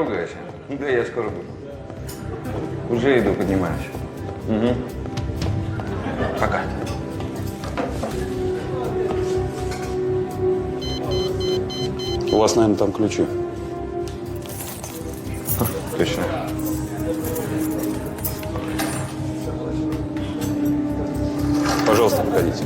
трогаешь? Да я скоро буду. Уже иду, поднимаюсь. Угу. Пока. У вас, наверное, там ключи. Точно. Пожалуйста, выходите.